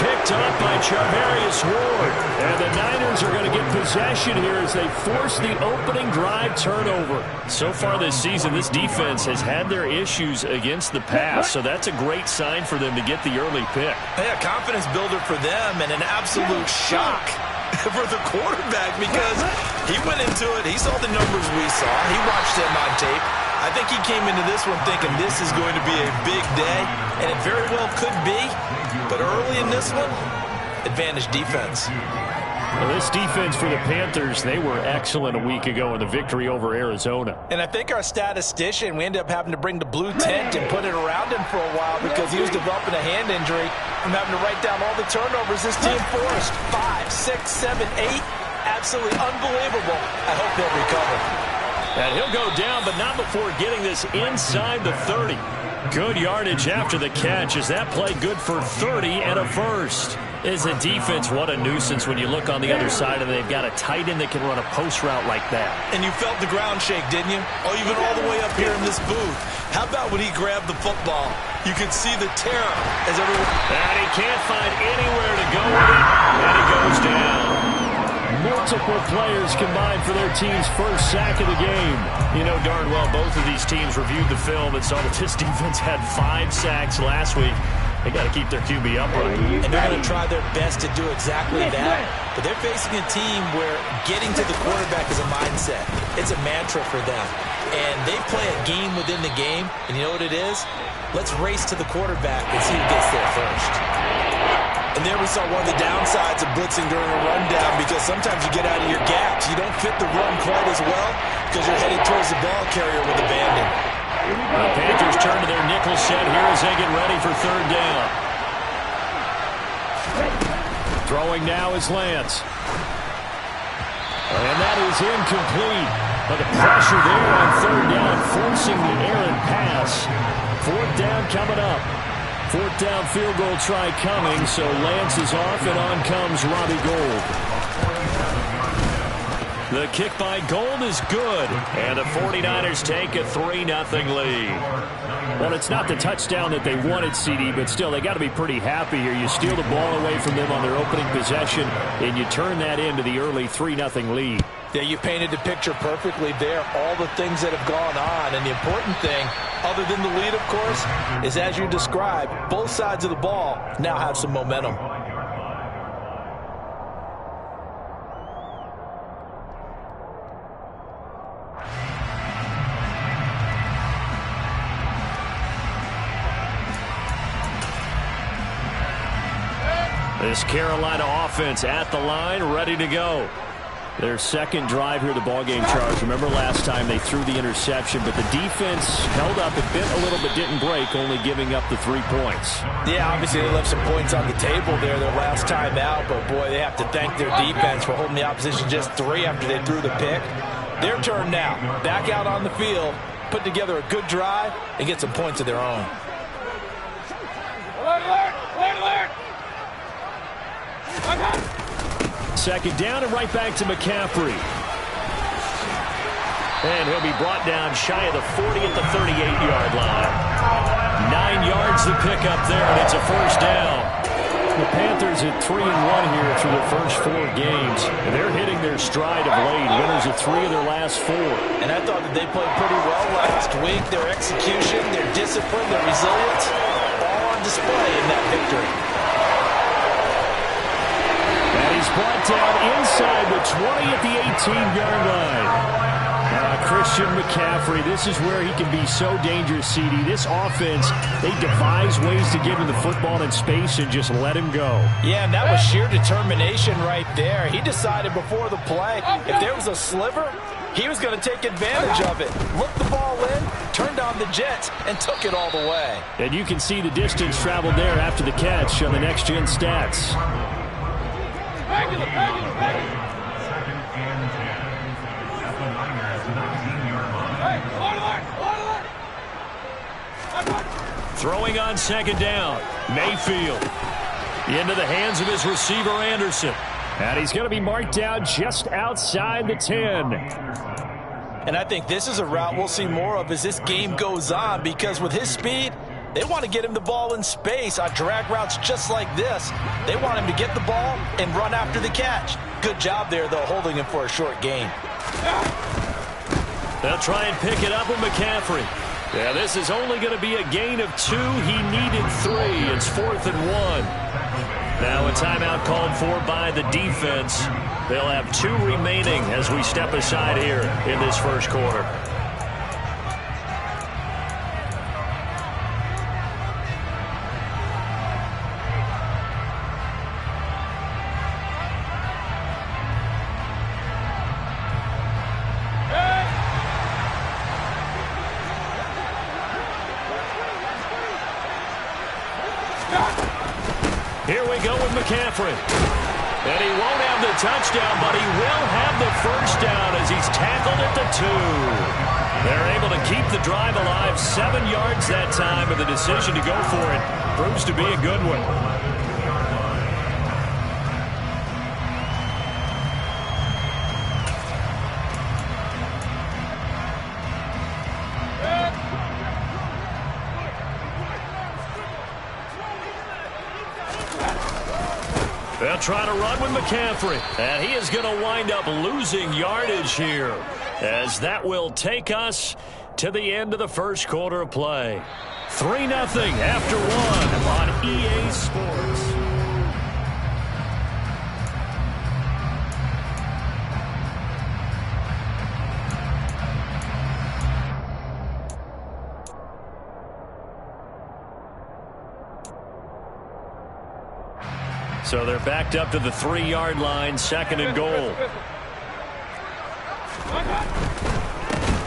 picked up by Charvarius Ward. And the Niners are going to get possession here as they force the opening drive turnover. So far this season, this defense has had their issues against the pass, so that's a great sign for them to get the early pick. Yeah, confidence builder for them and an absolute shock for the quarterback because he went into it. He saw the numbers we saw. He watched them on tape. I think he came into this one thinking this is going to be a big day, and it very well could be. But early in this one, advantage defense. Well, this defense for the Panthers, they were excellent a week ago in the victory over Arizona. And I think our statistician, we ended up having to bring the blue tent and put it around him for a while because he was developing a hand injury from having to write down all the turnovers this team forced. 5, 6, 7, 8. Absolutely unbelievable. I hope they'll recover. And he'll go down, but not before getting this inside the 30. Good yardage after the catch as that play good for 30 and a first. As a defense, what a nuisance when you look on the other side and they've got a tight end that can run a post route like that. And you felt the ground shake, didn't you? Oh, even all the way up here in this booth. How about when he grabbed the football? You could see the terror as everyone... And he can't find anywhere to go with it, and he goes down. Multiple players combined for their team's first sack of the game. You know darn well both of these teams reviewed the film and saw that this defense had 5 sacks last week. They got to keep their QB upright. And they're going to try their best to do exactly that. But they're facing a team where getting to the quarterback is a mindset. It's a mantra for them. And they play a game within the game. And you know what it is? Let's race to the quarterback and see who gets there first. And there we saw one of the downsides of blitzing during a rundown because sometimes you get out of your gaps. You don't fit the run quite as well because you're headed towards the ball carrier with abandon. The Panthers turn to their nickel set here as they get ready for third down. Throwing now is Lance. And that is incomplete. But the pressure there on third down, forcing the errant pass. Fourth down coming up. Fourth down field goal try coming, so Lance is off, and on comes Robbie Gould. The kick by Gould is good, and the 49ers take a 3-0 lead. Well, it's not the touchdown that they wanted, CD, but still, they got to be pretty happy here. You steal the ball away from them on their opening possession, and you turn that into the early 3-0 lead. Yeah, you painted the picture perfectly there, all the things that have gone on, and the important thing, other than the lead, of course, is as you described, both sides of the ball now have some momentum. This Carolina offense at the line, ready to go. Their second drive here, the ballgame, Charles. Remember last time they threw the interception, but the defense held up. It bit a little but didn't break, only giving up the 3 points. Yeah, obviously they left some points on the table there their last time out, but boy, they have to thank their defense for holding the opposition just 3 after they threw the pick. Their turn now. Back out on the field, put together a good drive, and get some points of their own. Alert! Second down and right back to McCaffrey. And he'll be brought down shy of the 40 at the 38-yard line. 9 yards to pick up there, and it's a first down. The Panthers at 3-1 here through their first 4 games. And they're hitting their stride of late. Winners of 3 of their last 4. And I thought that they played pretty well last week. Their execution, their discipline, their resilience, all on display in that victory. He's brought down inside the 20 at the 18-yard line. Christian McCaffrey, this is where he can be so dangerous, CD. This offense, they devise ways to give him the football in space and just let him go. Yeah, and that was sheer determination right there. He decided before the play, if there was a sliver, he was going to take advantage of it. Looked the ball in, turned on the Jets, and took it all the way. And you can see the distance traveled there after the catch on the next-gen stats. Throwing on second down, Mayfield into the hands of his receiver Anderson, and he's going to be marked down just outside the 10. And I think this is a route we'll see more of as this game goes on, because with his speed, They want to get him the ball in space on drag routes just like this. They want him to get the ball and run after the catch. Good job there, though, holding him for a short gain. They'll try and pick it up with McCaffrey. Yeah, this is only going to be a gain of 2. He needed 3. It's 4th and 1. Now a timeout called for by the defense. They'll have 2 remaining as we step aside here in this first quarter. Here we go with McCaffrey. And he won't have the touchdown, but he will have the first down as he's tackled at the 2. They're able to keep the drive alive, 7 yards that time, and the decision to go for it proves to be a good one. They'll try to run with McCaffrey. And he is going to wind up losing yardage here, as that will take us to the end of the first quarter of play. 3-0 after 1 on EA Sports. So they're backed up to the 3-yard line, 2nd and goal.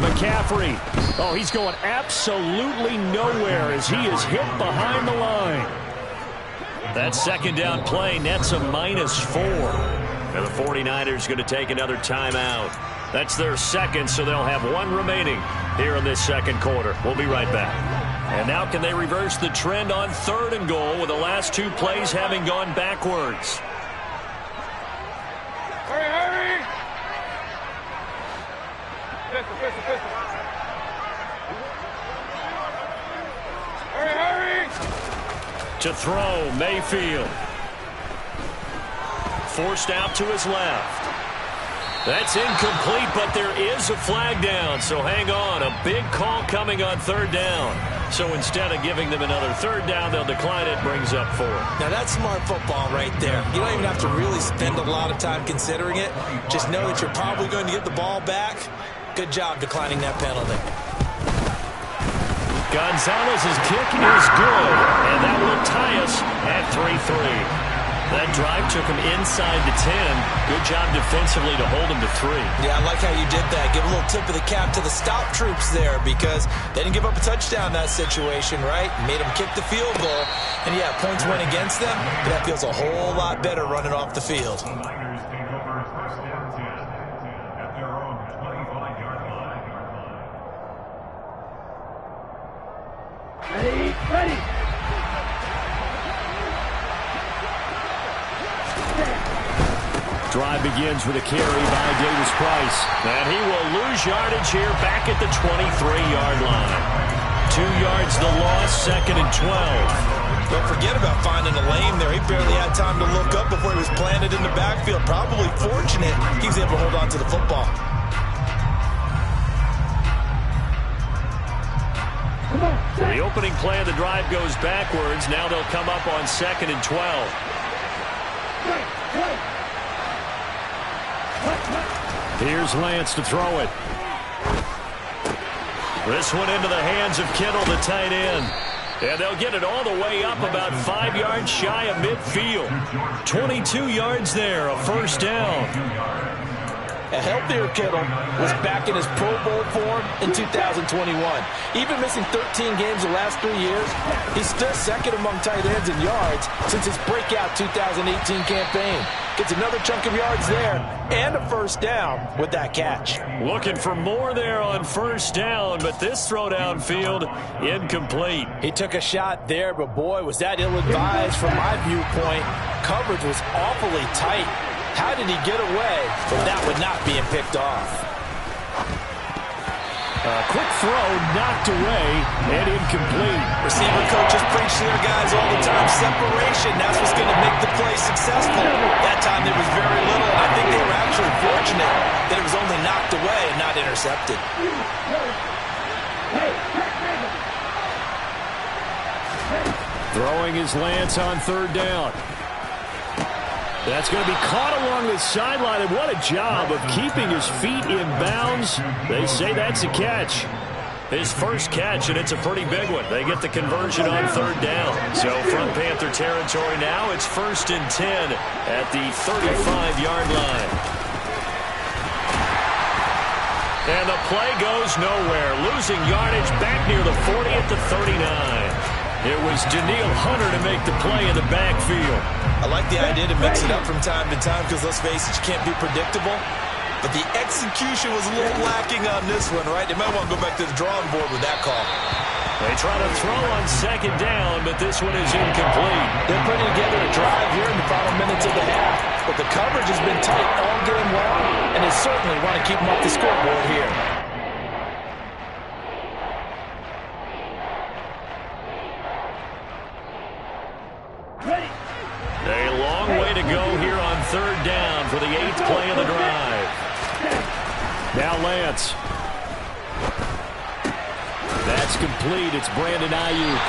McCaffrey. Oh, he's going absolutely nowhere as he is hit behind the line. That 2nd down play nets a -4. And the 49ers going to take another timeout. That's their 2nd, so they'll have 1 remaining here in this 2nd quarter. We'll be right back. And now can they reverse the trend on 3rd and goal with the last 2 plays having gone backwards? Hurry! Pistol. Hurry! To throw, Mayfield. Forced out to his left. That's incomplete, but there is a flag down, so hang on. A big call coming on 3rd down. So instead of giving them another 3rd down, they'll decline it, brings up 4. Now that's smart football right there. You don't even have to really spend a lot of time considering it. Just know that you're probably going to get the ball back. Good job declining that penalty. Gonzalez's kick is good, and that will tie us at 3-3. That drive took him inside the 10. Good job defensively to hold him to 3. Yeah, I like how you did that. Give a little tip of the cap to the stop troops there, because they didn't give up a touchdown in that situation, right? Made them kick the field goal. And yeah, points went against them, but that feels a whole lot better running off the field. Ready! Drive begins with a carry by Davis Price. And he will lose yardage here back at the 23-yard line. 2 yards the loss, 2nd and 12. Don't forget about finding a lane there. He barely had time to look up before he was planted in the backfield. Probably fortunate he was able to hold on to the football. The opening play of the drive goes backwards. Now they'll come up on 2nd and 12. Here's Lance to throw it. This one into the hands of Kittle, the tight end. And they'll get it all the way up about 5 yards shy of midfield. 22 yards there, a 1st down. A healthier Kittle was back in his Pro Bowl form in 2021. Even missing 13 games the last 3 years, he's still 2nd among tight ends in yards since his breakout 2018 campaign. Gets another chunk of yards there and a 1st down with that catch. Looking for more there on 1st down, but this throw downfield incomplete. He took a shot there, but boy, was that ill-advised from my viewpoint. Coverage was awfully tight. How did he get away from that one not being picked off? Quick throw, knocked away, and incomplete. Receiver coaches preach to their guys all the time. Separation, that's what's going to make the play successful. That time there was very little. I think they were actually fortunate that it was only knocked away and not intercepted. Throwing his Lance on third down. That's going to be caught along the sideline, and what a job of keeping his feet in bounds. They say that's a catch. His first catch, and it's a pretty big one. They get the conversion on third down. So from Panther territory now, it's 1st and 10 at the 35-yard line. And the play goes nowhere. Losing yardage back near the 40 at the 39. It was Danielle Hunter to make the play in the backfield. I like the idea to mix it up from time to time because, let's face it, you can't be predictable. But the execution was a little lacking on this one, right? They might want to go back to the drawing board with that call. They try to throw on second down, but this one is incomplete. They're putting together a drive here in the final minutes of the half. But the coverage has been tight all game long, and they certainly want to keep them off the scoreboard here. A long way to go here on third down for the 8th play of the drive. Now Lance. That's complete. It's Brandon Ayuk.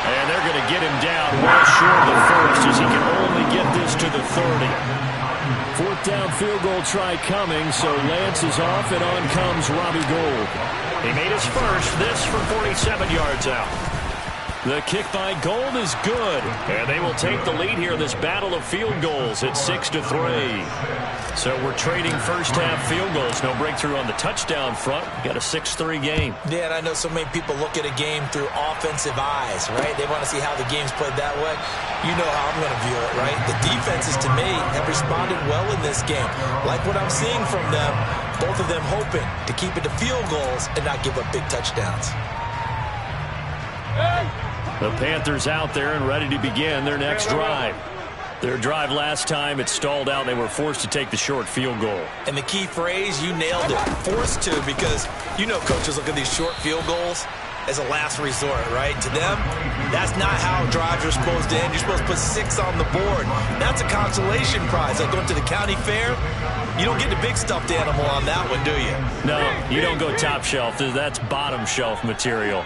And they're going to get him down well short of the first as he can only get this to the 30. 4th down field goal try coming, so Lance is off, and on comes Robbie Gould. He made his first, this from 47 yards out. The kick by Gould is good, and they will take the lead here in this battle of field goals at 6-3. So we're trading first-half field goals. No breakthrough on the touchdown front. Got a 6-3 game. Yeah, and I know so many people look at a game through offensive eyes, right? They want to see how the game's played that way. You know how I'm going to view it, right? The defenses, to me, have responded well in this game. Like what I'm seeing from them, both of them hoping to keep it to field goals and not give up big touchdowns. The Panthers out there and ready to begin their next drive. Their drive last time, it stalled out. They were forced to take the short field goal. And the key phrase, you nailed it, forced to, because you know coaches look at these short field goals as a last resort, right? To them, that's not how drives are supposed to end. You're supposed to put 6 on the board. That's a consolation prize. Like going to the county fair, you don't get the big stuffed animal on that one, do you? No, you don't go top shelf. That's bottom shelf material.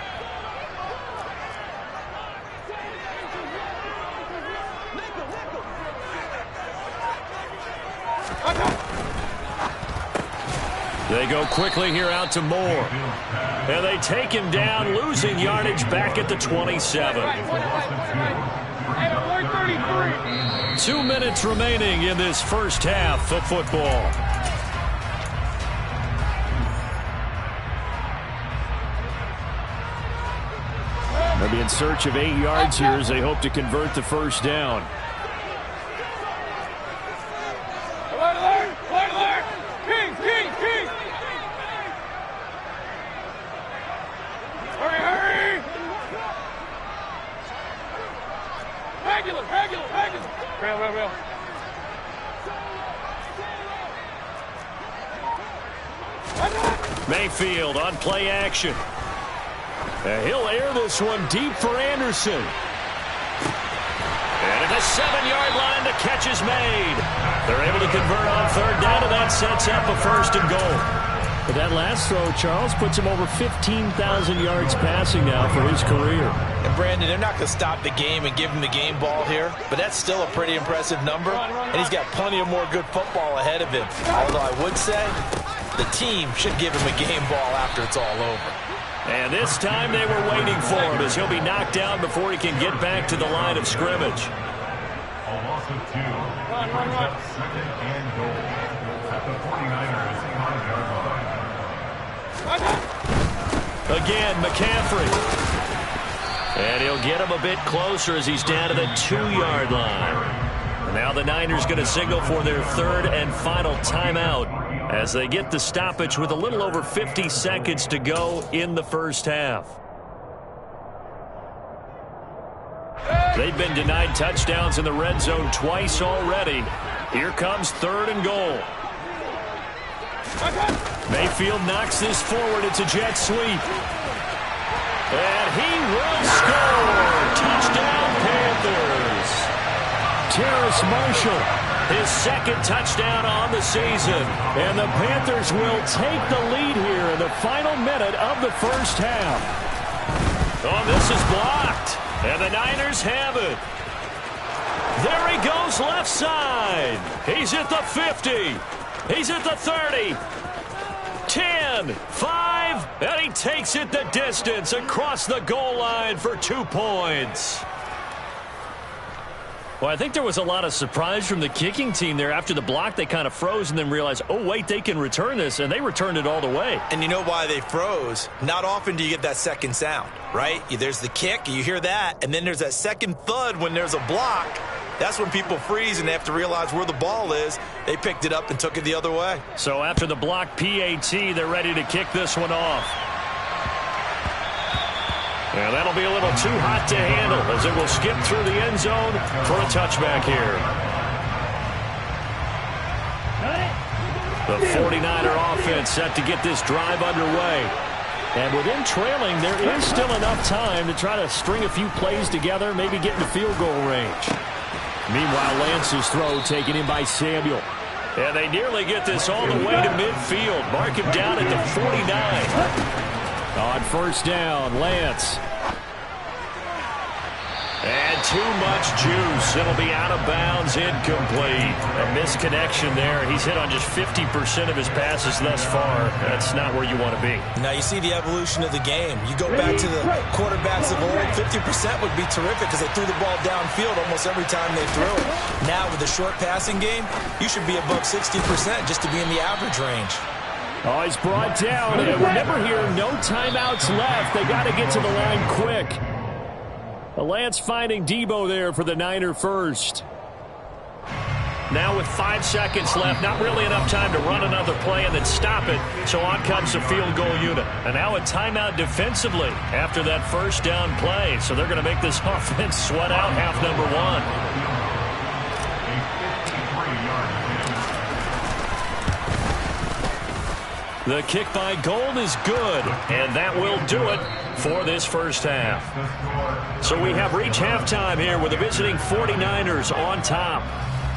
They go quickly here out to Moore. And they take him down, losing yardage back at the 27. 2 minutes remaining in this first half of football. They'll be in search of 8 yards here as they hope to convert the first down. Mayfield on play action. And he'll air this one deep for Anderson. And at the 7-yard line, the catch is made. They're able to convert on third down, and that sets up a 1st and goal. But that last throw, Charles, puts him over 15,000 yards passing now for his career. And Brandon, they're not going to stop the game and give him the game ball here, but that's still a pretty impressive number, and he's got plenty of more good football ahead of him. Although I would say the team should give him a game ball after it's all over. And this time they were waiting for him as he'll be knocked down before he can get back to the line of scrimmage. A loss of 2. Second and goal at the 49ers 5-yard line. Again, McCaffrey. And he'll get him a bit closer as he's down to the 2-yard line. And now the Niners going to signal for their 3rd and final timeout as they get the stoppage with a little over 50 seconds to go in the first half. They've been denied touchdowns in the red zone twice already. Here comes 3rd and goal. Mayfield knocks this forward. It's a jet sweep. And he will score. Touchdown, Panthers. Terrace Marshall, his second touchdown on the season. And the Panthers will take the lead here in the final minute of the first half. Oh, this is blocked. And the Niners have it. There he goes left side. He's at the 50. He's at the 30. 10, 5, and he takes it the distance across the goal line for 2 points. Well, I think there was a lot of surprise from the kicking team there. After the block, they kind of froze and then realized, oh, wait, they can return this, and they returned it all the way. And you know why they froze? Not often do you get that second sound, right? There's the kick, you hear that, and then there's that second thud when there's a block. That's when people freeze and they have to realize where the ball is. They picked it up and took it the other way. So after the block PAT, they're ready to kick this one off. And that'll be a little too hot to handle as it will skip through the end zone for a touchback here. The 49er offense set to get this drive underway. And with him trailing, there is still enough time to try to string a few plays together, maybe get into field goal range. Meanwhile, Lance's throw taken in by Samuel. And they nearly get this all the way to midfield. Mark him down at the 49. On first down, Lance. And too much juice. It'll be out of bounds, incomplete. A misconnection there. He's hit on just 50% of his passes thus far. That's not where you want to be. Now you see the evolution of the game. You go back to the quarterbacks of old, 50% would be terrific because they threw the ball downfield almost every time they threw it. Now with the short passing game, you should be above 60% just to be in the average range. Oh, he's brought down. And remember here, no timeouts left. They got to get to the line quick. Lance finding Debo there for the Niner first. Now with 5 seconds left, not really enough time to run another play and then stop it. So on comes the field goal unit. And now a timeout defensively after that first down play. So they're going to make this offense sweat out half number one. The kick by Gold is good, and that will do it for this first half. So we have reached halftime here with the visiting 49ers on top.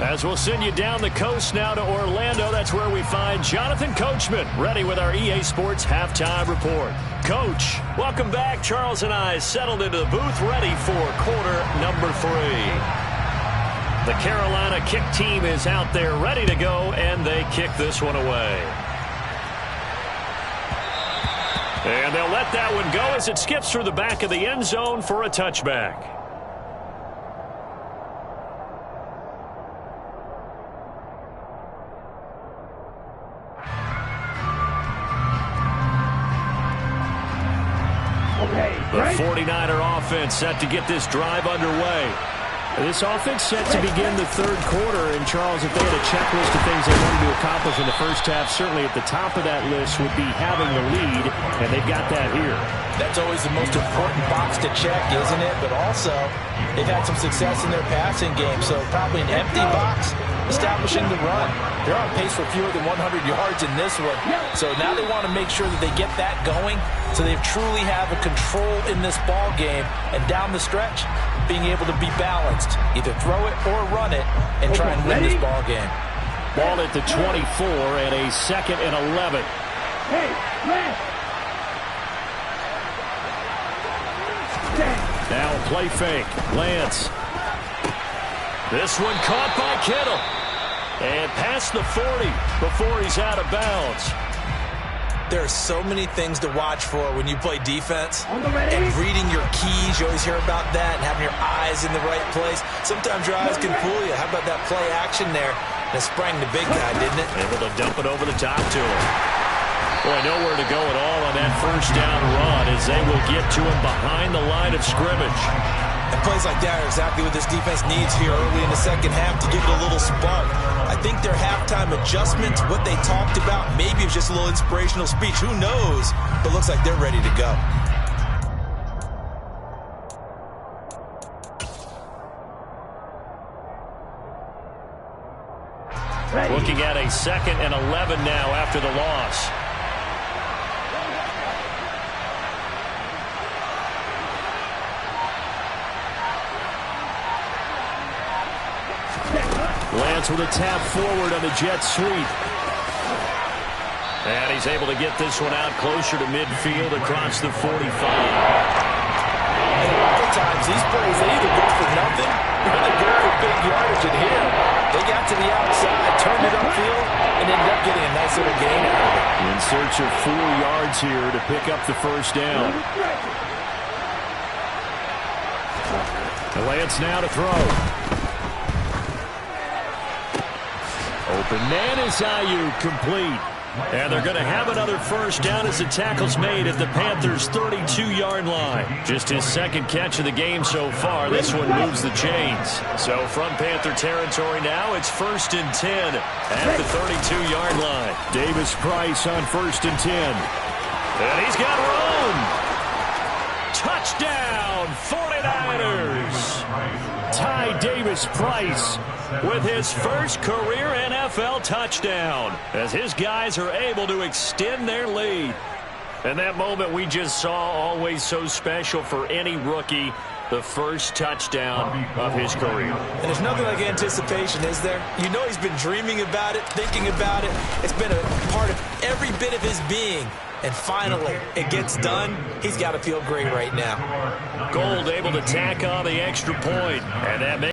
As we'll send you down the coast now to Orlando, that's where we find Jonathan Coachman, ready with our EA Sports halftime report. Coach, welcome back. Charles and I settled into the booth, ready for quarter number 3. The Carolina kick team is out there ready to go, and they kick this one away. And they'll let that one go as it skips through the back of the end zone for a touchback. The 49er offense set to get this drive underway. This offense set to begin the third quarter. And, Charles, if they had a checklist of things they wanted to accomplish in the first half, certainly at the top of that list would be having the lead, and they've got that here. That's always the most important box to check, isn't it? But also, they've had some success in their passing game, so probably an empty box, establishing the run. They're on pace for fewer than 100 yards in this one, so now they want to make sure that they get that going so they truly have a control in this ball game, and down the stretch, being able to be balanced, either throw it or run it, and try and win this ball game. Ball at the 24 and a 2nd and 11. Now play fake. Lance. This one caught by Kittle. And past the 40 before he's out of bounds. There are so many things to watch for when you play defense. And reading your keys, you always hear about that, and having your eyes in the right place. Sometimes your eyes can fool you. How about that play action there? That sprang the big guy, didn't it? Able to dump it over the top to him. Boy, nowhere to go at all on that first down run as they will get to him behind the line of scrimmage. And plays like that are exactly what this defense needs here early in the second half to give it a little spark. I think their halftime adjustments, what they talked about, maybe it's just a little inspirational speech. Who knows? But looks like they're ready to go. Looking at a 2nd and 11 now after the loss. responds with a tap forward on the jet sweep. And he's able to get this one out closer to midfield across the 45. And a lot of times, these plays, they either go for nothing or they go for big yardage. And here, they got to the outside, turned it upfield, and ended up getting a nice little gain out of it. In search of 4 yards here to pick up the first down. The Lance now to throw. Open man is Ayuk, complete. And they're going to have another first down as the tackle's made at the Panthers' 32-yard line. Just his second catch of the game so far. This one moves the chains. So from Panther territory now, it's 1st and 10 at the 32-yard line. Davis Price on 1st and 10. And he's got room. Touchdown, 49ers. Ty Davis Price with his first career NFL touchdown as his guys are able to extend their lead. And that moment we just saw, always so special for any rookie, the first touchdown of his career. And there's nothing like anticipation, is there? You know he's been dreaming about it, thinking about it. It's been a part of every bit of his being. And finally, it gets done. He's got to feel great right now. Gold able to tack on the extra point. And that makes